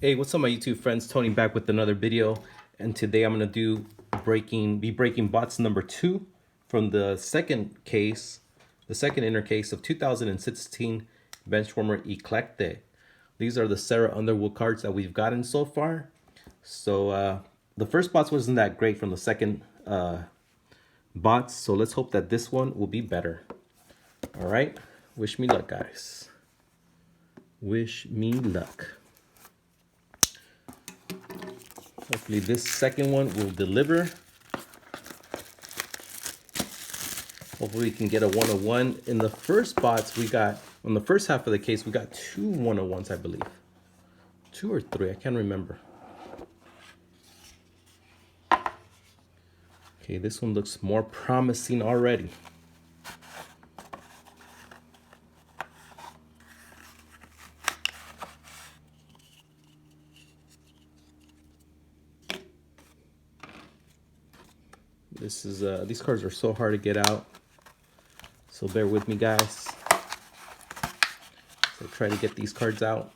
Hey, what's up my YouTube friends? Tony back with another video, and today I'm gonna be breaking box number 2 from the second inner case of 2016 Benchwarmer Eclectic. These are the Sarah Underwood cards that we've gotten so far. So the first box wasn't that great from the second box, so let's hope that this one will be better. All right, wish me luck, guys. Wish me luck. Hopefully this second one will deliver. Hopefully we can get a 101. In the first box we got, on the first half of the case, we got 2 101s, I believe. 2 or 3, I can't remember. Okay, this one looks more promising already. This is these cards are so hard to get out, so bear with me, guys. So try to get these cards out.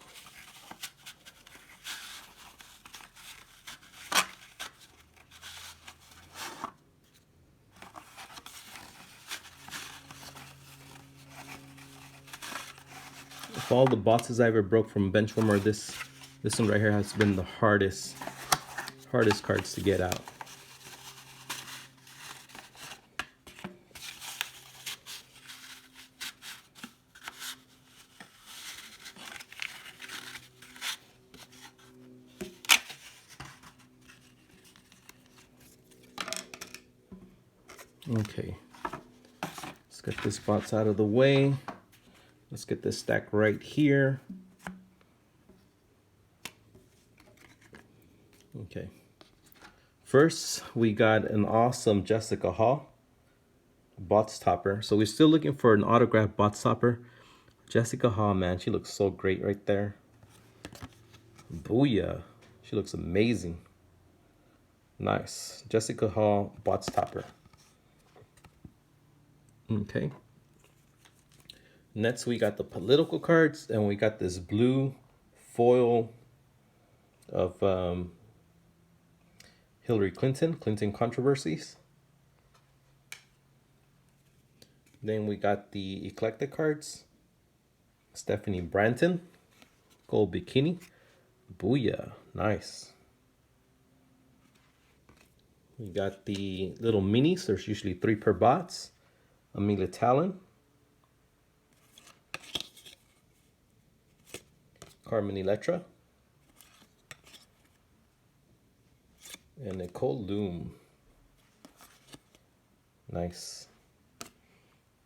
Of all the boxes I ever broke from Benchwarmer, this one right here has been the hardest cards to get out. Okay, let's get this box out of the way. Let's get this stack right here. Okay, first we got an awesome Jessica Hall box topper. So we're still looking for an autographed box topper. Jessica Hall, man, she looks so great right there. Booyah, she looks amazing. Nice, Jessica Hall box topper. Okay. Next, we got the political cards, and we got this blue foil of Hillary Clinton controversies. Then we got the eclectic cards. Stephanie Branton, gold bikini. Booyah, nice. We got the little minis. There's usually 3 per box. Amelia Talon, Carmen Electra, and Nicole Loom. Nice.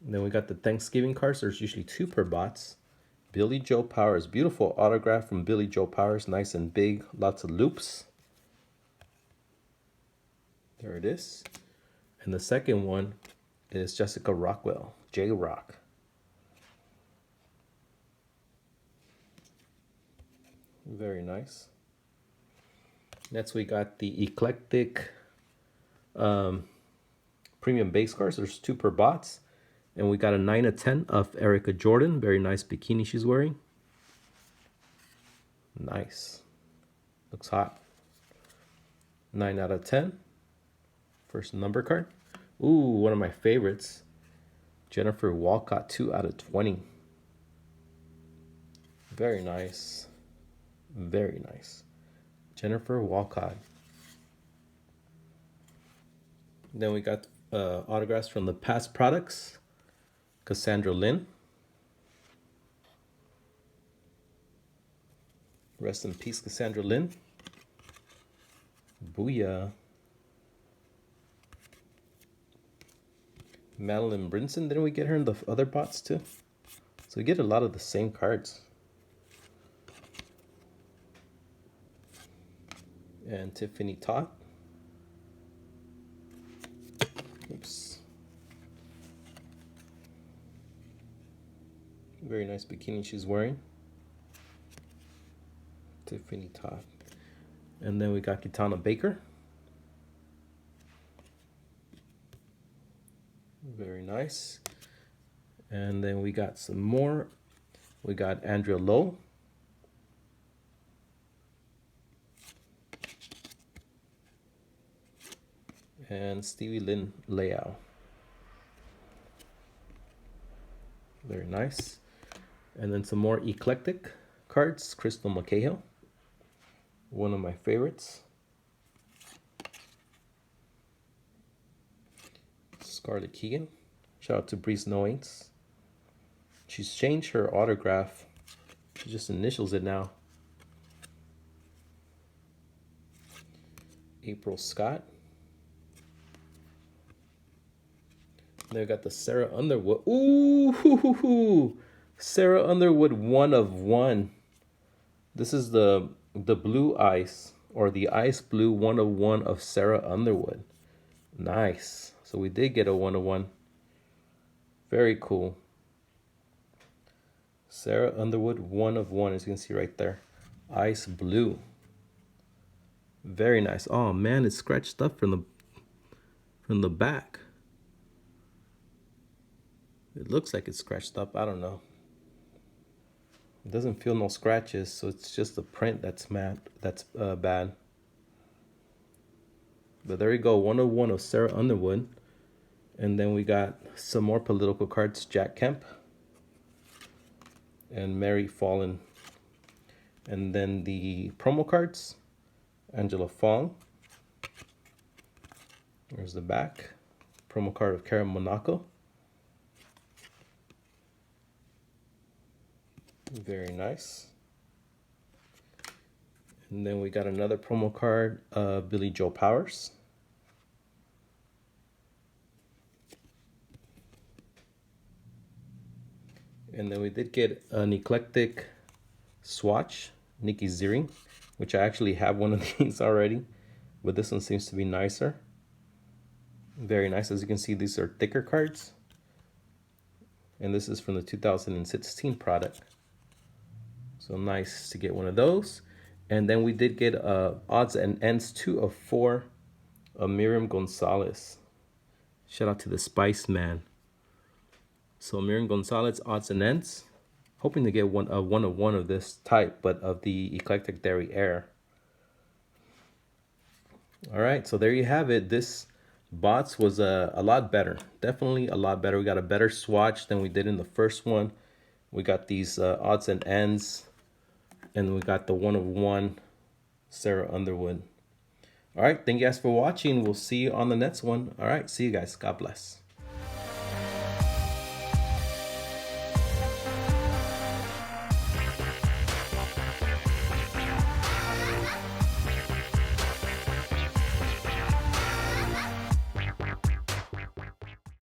And then we got the Thanksgiving cards. There's usually 2 per box. Billy Joe Powers, beautiful autograph from Billy Joe Powers, nice and big, lots of loops. There it is. And the second one is Jessica Rockwell, J-Rock. Very nice. Next we got the eclectic premium base cards. There's 2 per box. And we got a 9 of 10 of Erica Jordan. Very nice bikini she's wearing. Nice. Looks hot. 9 out of 10. First number card. Ooh, one of my favorites. Jennifer Walcott, 2 out of 20. Very nice. Very nice. Jennifer Walcott. Then we got autographs from the past products. Cassandra Lynn. Rest in peace, Cassandra Lynn. Booyah. Madeline Brinson. Didn't we get her in the other bots too? So we get a lot of the same cards. And Tiffany Todd. Oops. Very nice bikini she's wearing. Tiffany Todd. And then we got Kitana Baker. Very nice. And then we got some more. We got Andrea Lowe. and Stevie Lynn layout. Very nice. And then some more Eclectic cards. Crystal McCahill, one of my favorites. Scarlett Keegan. Shout out to Breeze Noates. She's changed her autograph. She just initials it now. April Scott. Then we got the Sarah Underwood. Ooh, Sarah Underwood 1/1. This is the blue ice, or the ice blue 1/1 of Sarah Underwood. Nice. So we did get a 1/1. Very cool. Sarah Underwood 1/1, as you can see right there. Ice blue. Very nice. Oh man, it's scratched up from the back. It looks like it's scratched up. I don't know. It doesn't feel no scratches, so it's just the print that's bad. But there you go, 1/1 of Sarah Underwood. And then we got some more political cards. Jack Kemp and Mary Fallon. And then the promo cards. Angela Fong. There's the back. Promo card of Karen Monaco. Very nice. And then we got another promo card of Billy Joe Powers. And then we did get an Eclectic swatch, Nikki Ziering, which I actually have one of these already, but this one seems to be nicer. Very nice. As you can see, these are thicker cards. And this is from the 2016 product. So nice to get one of those. And then we did get odds and ends 2/4 of Miriam Gonzalez. Shout out to the Spice Man. So Miriam Gonzalez odds and ends. Hoping to get one of this type, but of the Eclectic Dairy Air. All right, so there you have it. This bots was a lot better. Definitely a lot better. We got a better swatch than we did in the first one. We got these odds and ends. And we got the 1/1 Sarah Underwood. All right, thank you guys for watching. We'll see you on the next one. All right, see you guys. God bless.